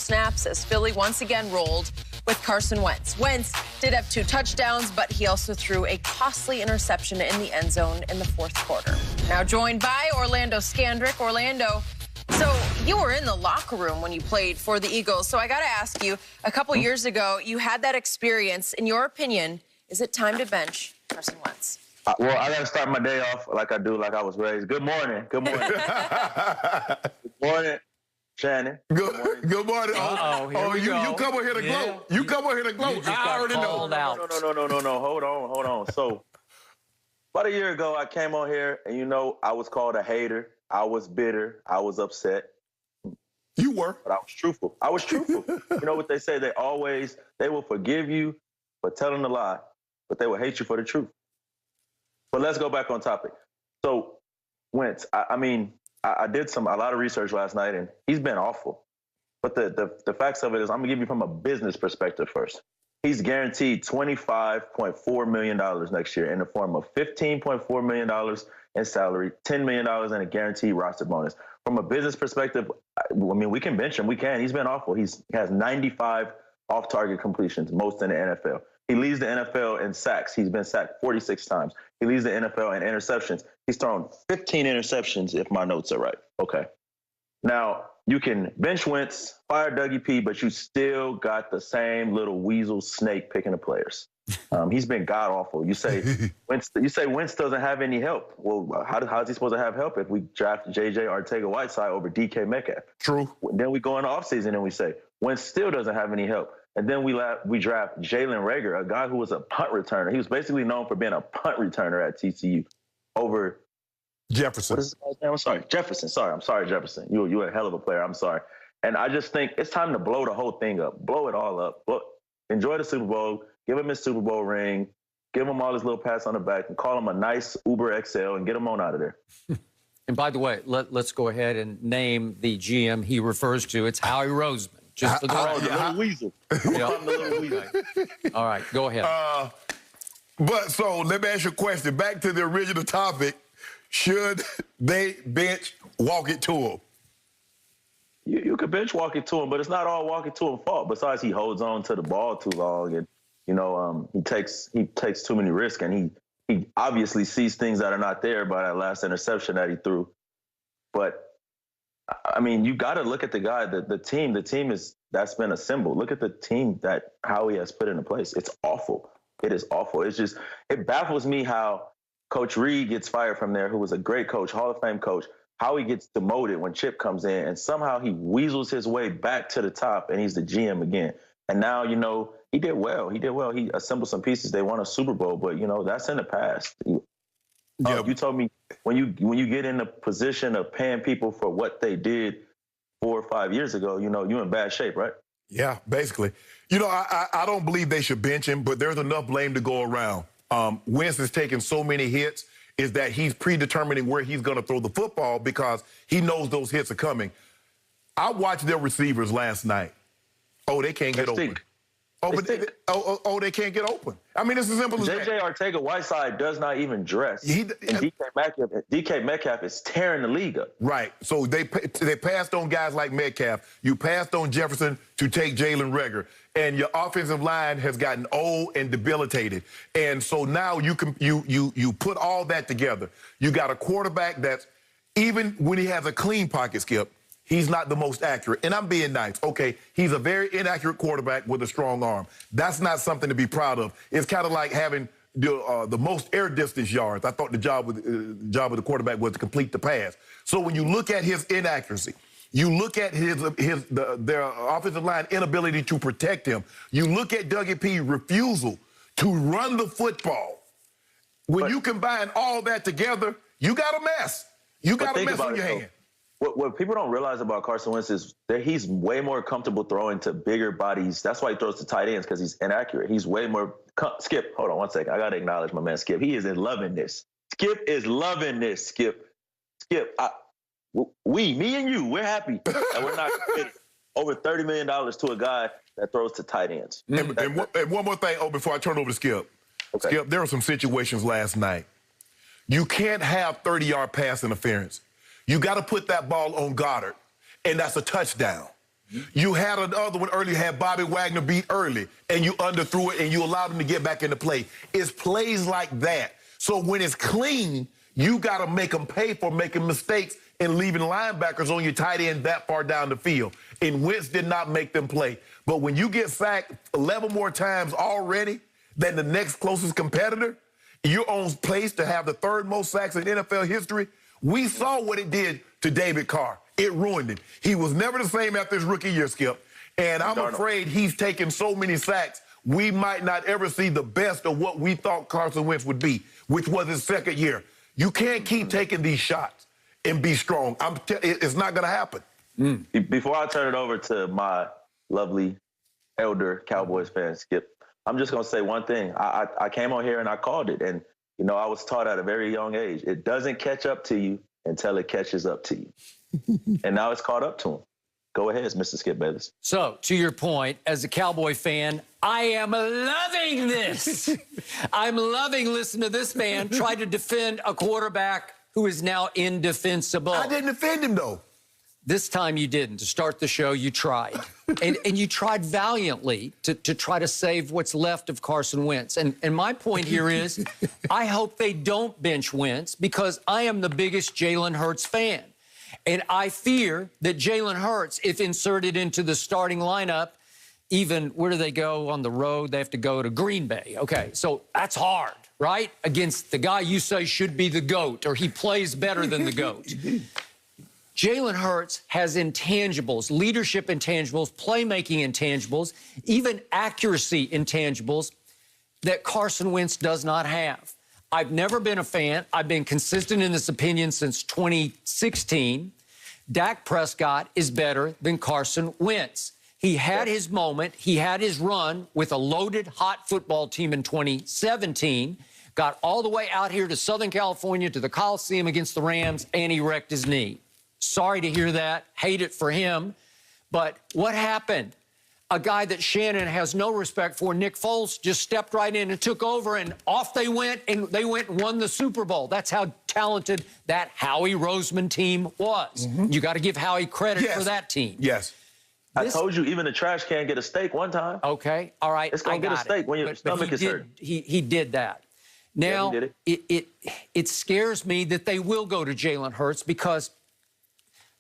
snaps as Philly once again rolled with Carson Wentz. Wentz did have 2 touchdowns, but he also threw a costly interception in the end zone in the 4th quarter. Now joined by Orlando Scandrick. Orlando, so you were in the locker room when you played for the Eagles. So I got to ask you, a couple years ago, you had that experience. In your opinion, is it time to bench Carson Wentz? Well, I got to start my day off like I do, like I was raised. Good morning. Good morning. Good morning, Shannon. Good morning. You come over here to gloat. You come over here to gloat. I already know. No. Hold on. So, about a year ago, I came on here, and I was called a hater. I was bitter. I was upset. You were. But I was truthful. You know what they say? They will forgive you for telling a lie, but they will hate you for the truth. But let's go back on topic. So, Wentz, I did a lot of research last night, and he's been awful. But the facts of it is, I'm going to give you from a business perspective first. He's guaranteed $25.4 million next year in the form of $15.4 million in salary, $10 million in a guaranteed roster bonus. From a business perspective, we can bench him. We can. He's been awful. He has 95 off-target completions, most in the NFL. He leads the NFL in sacks. He's been sacked 46 times. He leads the NFL in interceptions. He's thrown 15 interceptions, if my notes are right. Okay. Now, you can bench Wentz, fire Dougie P, but you still got the same little weasel snake picking the players. He's been god-awful. You say Wentz doesn't have any help. Well, how is he supposed to have help if we draft J.J. Arcega-Whiteside over D.K. Metcalf? True. Then we go in the offseason and we say Wentz still doesn't have any help. And then we draft Jalen Reagor, a guy who was a punt returner. He was basically known for being a punt returner at TCU over Jefferson. What is his name? I'm sorry. Jefferson. I'm sorry, Jefferson. You're a hell of a player. I'm sorry. And I just think it's time to blow the whole thing up. Blow it all up. Enjoy the Super Bowl. Give him his Super Bowl ring. Give him all his little pats on the back and call him a nice Uber XL and get him on out of there. And by the way, let's go ahead and name the GM he refers to. It's Howie Roseman. Just for the little weasel. Yep. The little weasel. All right, go ahead. But so let me ask you a question. Back to the original topic. Should they bench walk it to him? You could bench walk it to him, but it's not all walk it to him fault. Besides, he holds on to the ball too long, and he takes too many risks, and he obviously sees things that are not there by that last interception that he threw. But you got to look at the guy, the team that's been assembled. Look at the team that Howie has put into place. It's awful. It is awful. It baffles me how Coach Reed gets fired from there, who was a great coach, Hall of Fame coach, how he gets demoted when Chip comes in, and somehow he weasels his way back to the top, and he's the GM again. And now, he did well. He assembled some pieces. They won a Super Bowl, but, that's in the past. You told me when you get in the position of paying people for what they did 4 or 5 years ago, you're in bad shape, right? Yeah, basically. I don't believe they should bench him, but there's enough blame to go around. Wentz has taken so many hits is that he's predetermining where he's going to throw the football because he knows those hits are coming. I watched their receivers last night. Oh, they can't get open. They can't get open. It's as simple as that. J.J. Arcega-Whiteside does not even dress. DK Metcalf is tearing the league up. Right. So they passed on guys like Metcalf. You passed on Jefferson to take Jalen Reagor. And your offensive line has gotten old and debilitated. And so now you put all that together. You got a quarterback that's, even when he has a clean pocket, Skip, he's not the most accurate. And I'm being nice. Okay, he's a very inaccurate quarterback with a strong arm. That's not something to be proud of. It's kind of like having the most air distance yards. I thought the job of the quarterback was to complete the pass. So when you look at his inaccuracy, you look at their offensive line inability to protect him. You look at Dougie P. refusal to run the football. When you combine all that together, you got a mess. You got a mess on your hand. What people don't realize about Carson Wentz is that he's way more comfortable throwing to bigger bodies. That's why he throws to tight ends, because he's inaccurate. He's way more... Skip, hold on one second. I got to acknowledge my man, Skip. He is loving this. Skip is loving this, Skip. Me and you, we're happy that we're not committing over $30 million to a guy that throws to tight ends. And one more thing, before I turn over to Skip. Okay. Skip, there were some situations last night. You can't have 30-yard pass interference. You got to put that ball on Goddard, and that's a touchdown. You had another one earlier, had Bobby Wagner beat early, and you underthrew it, and you allowed him to get back into play. It's plays like that. So when it's clean, you got to make them pay for making mistakes and leaving linebackers on your tight end that far down the field. And Wentz did not make them play. But when you get sacked 11 more times already than the next closest competitor, you're on pace to have the third most sacks in NFL history. We saw what it did to David Carr. It ruined him. He was never the same after his rookie year, Skip. And I'm afraid he's taken so many sacks, we might not ever see the best of what we thought Carson Wentz would be, which was his second year. You can't keep taking these shots and be strong. It's not going to happen. Before I turn it over to my lovely elder Cowboys fan, Skip, I'm just going to say one thing. I came on here and I called it. And, you know, I was taught at a very young age, it doesn't catch up to you until it catches up to you. And now it's caught up to him. Go ahead, Mr. Skip Bayless. So, to your point, as a Cowboy fan, I am loving this. I'm loving listening to this man try to defend a quarterback who is now indefensible. I didn't defend him, though. This time you didn't. To start the show, you tried. and you tried valiantly to try to save what's left of Carson Wentz. And my point here is, I hope they don't bench Wentz because I am the biggest Jalen Hurts fan. And I fear that Jalen Hurts, if inserted into the starting lineup, even, where do they go on the road? They have to go to Green Bay. Okay, so that's hard, right? Against the guy you say should be the GOAT, or he plays better than the GOAT. Jalen Hurts has intangibles, leadership intangibles, playmaking intangibles, even accuracy intangibles that Carson Wentz does not have. I've never been a fan. I've been consistent in this opinion since 2016. Dak Prescott is better than Carson Wentz. He had his moment. He had his run with a loaded, hot football team in 2017, got all the way out here to Southern California to the Coliseum against the Rams, and he wrecked his knee. Sorry to hear that. Hate it for him. But what happened? A guy that Shannon has no respect for, Nick Foles, just stepped right in and took over, and off they went and won the Super Bowl. That's how talented that Howie Roseman team was. You got to give Howie credit for that team. Yes. I told you, even the trash can get a steak one time. Okay, all right. It's going to get a steak when your stomach is hurt. He did that. Now, he did it scares me that they will go to Jalen Hurts because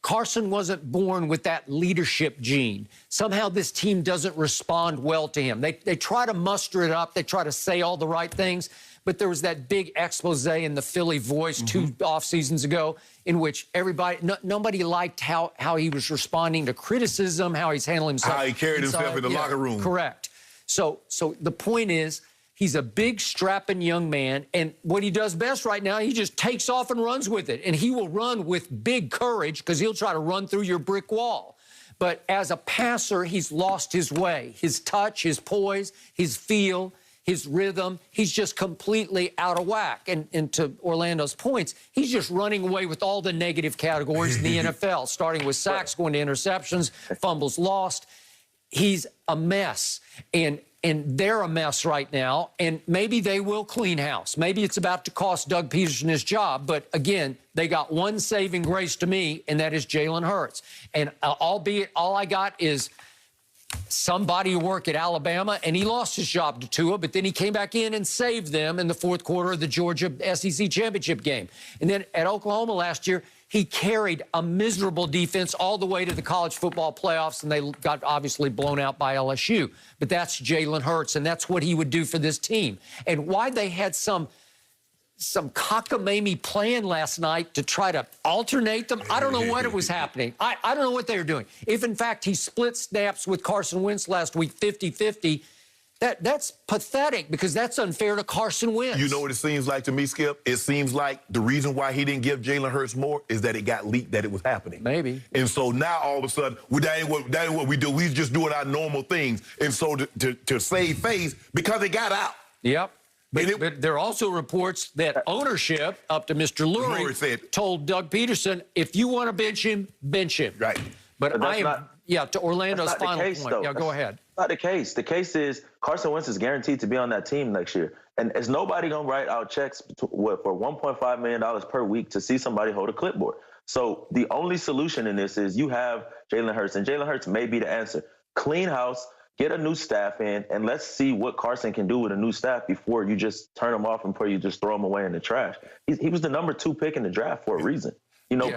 Carson wasn't born with that leadership gene. Somehow this team doesn't respond well to him. They try to muster it up. They try to say all the right things. But there was that big expose in the Philly Voice 2 off seasons ago in which nobody liked how he was responding to criticism, how he's handling himself. How he carried himself in the locker room. Correct. So the point is, he's a big, strapping young man, and what he does best right now, he just takes off and runs with it. And he will run with big courage because he'll try to run through your brick wall. But as a passer, he's lost his way. His touch, his poise, his feel, his rhythm, he's just completely out of whack. And to Orlando's points, he's just running away with all the negative categories in the NFL, starting with sacks, going to interceptions, fumbles lost. He's a mess. And they're a mess right now, and maybe they will clean house. Maybe it's about to cost Doug Peterson his job, but again, they got one saving grace to me, and that is Jalen Hurts. And albeit all I got is somebody who worked at Alabama, and he lost his job to Tua, but then he came back in and saved them in the fourth quarter of the Georgia SEC championship game. And then at Oklahoma last year, he carried a miserable defense all the way to the college football playoffs, and they got obviously blown out by LSU. But that's Jalen Hurts, and that's what he would do for this team. And why they had some cockamamie plan last night to try to alternate them, I don't know what it was happening. I don't know what they were doing. If, in fact, he split snaps with Carson Wentz last week 50-50, that's pathetic because that's unfair to Carson Wentz. You know what it seems like to me, Skip? It seems like the reason why he didn't give Jalen Hurts more is that it got leaked that it was happening. Maybe. And so now all of a sudden, that ain't what we do. We just doing our normal things. And so to save face, because it got out. Yep. But there are also reports that ownership, up to Mr. Lurie, told Doug Peterson, if you want to bench him, bench him. Right. But to Orlando's final point. Yeah, go ahead. Not the case. The case is Carson Wentz is guaranteed to be on that team next year. And is nobody going to write out checks for $1.5 million per week to see somebody hold a clipboard? So the only solution in this is you have Jalen Hurts, and Jalen Hurts may be the answer. Clean house, get a new staff in, and let's see what Carson can do with a new staff before you just turn him off and before you just throw him away in the trash. He was the number 2 pick in the draft for a reason.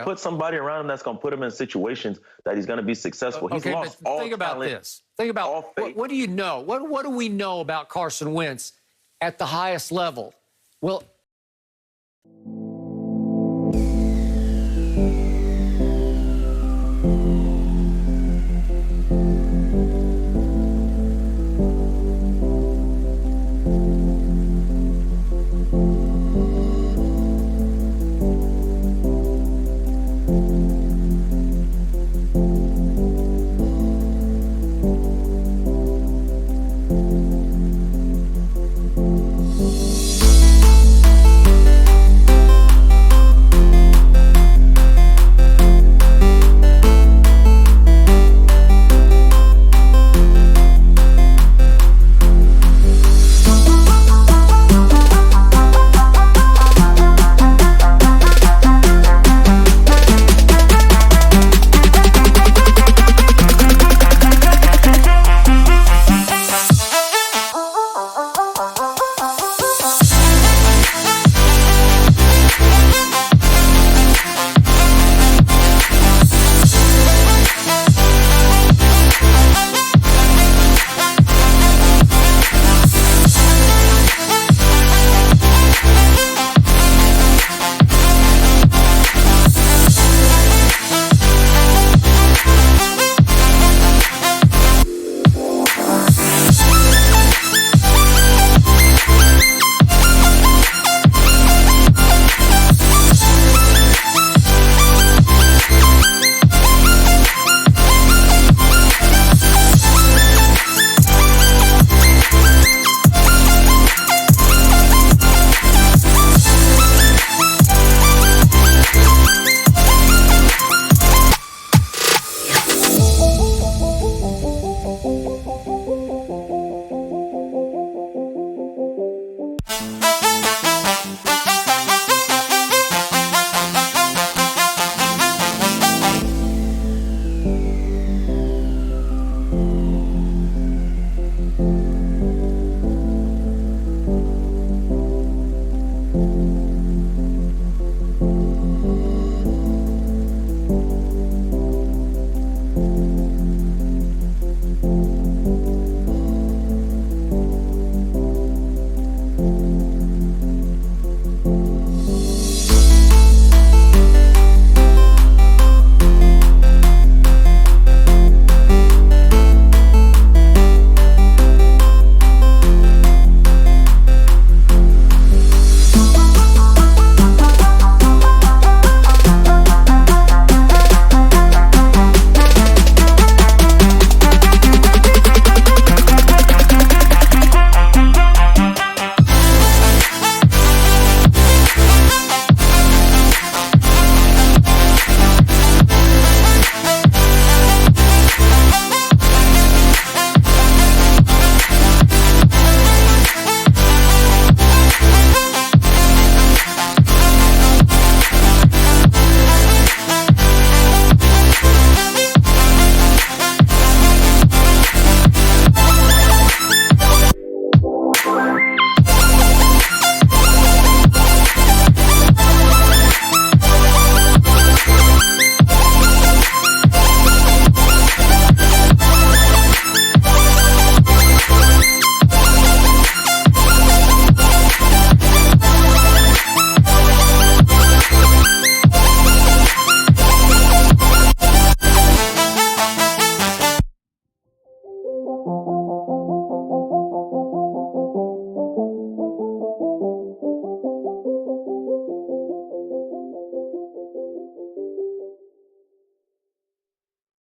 Put somebody around him that's going to put him in situations that he's going to be successful. He's lost all think about talent, this. Think about what do you know? What do we know about Carson Wentz at the highest level? Well,